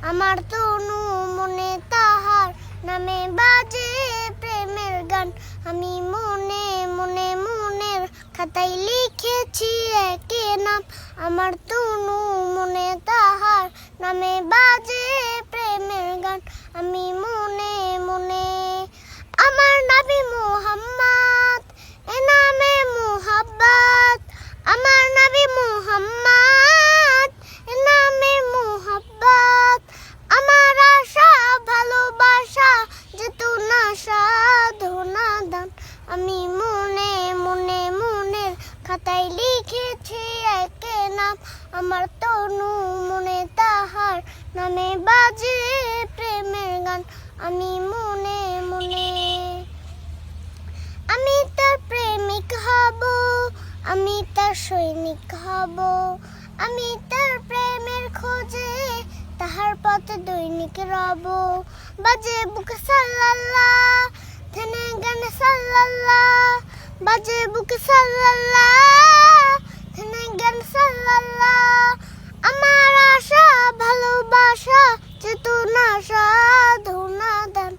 আমার তনু মনে তাহার নামে বাজে প্রেমের গান। আমি মনে মনে মনের খাতায় লিখেছি একে নাম। আমার তনু মনে তাহার নামে বাজে প্রেমের গান। আমি মনে মনে আমার নবী মুহাম্মদ এ নামে মুহাব্বত। আমার নবী মুহাম্মদ এ নামে মুহাব্বত। আমার আশা ভালোবাসা যেতুনা সাধনা দান। আমি মনে মনে মনের খাতায় লিখেছি একে নাম। আমার তনু মনে তাহার নামে বাজে প্রেমের গান। আমি মনে মনে আমি তার প্রেমিক হব, আমি তার সৈনিক হব। আমি তার প্রেমের খোঁজে তাহার পথে দৈনিক রব। বাজে বুকে সাল্লাল্লাহ থেনে গানে সাল্লাল্লাহ। বাজে বুকে সাল্লাল্লাহ থেনে গানে সাল্লাল্লাহ। আমার আশা ভালোবাসা চেতনা সাধনা দান।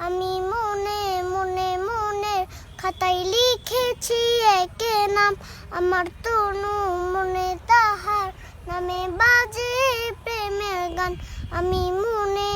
আমি মনে মনে মনের খাতায় লিখেছি একে নাম। আমার তনু মনে তাহার নামে বাজে প্রেমের গান। আমি মনে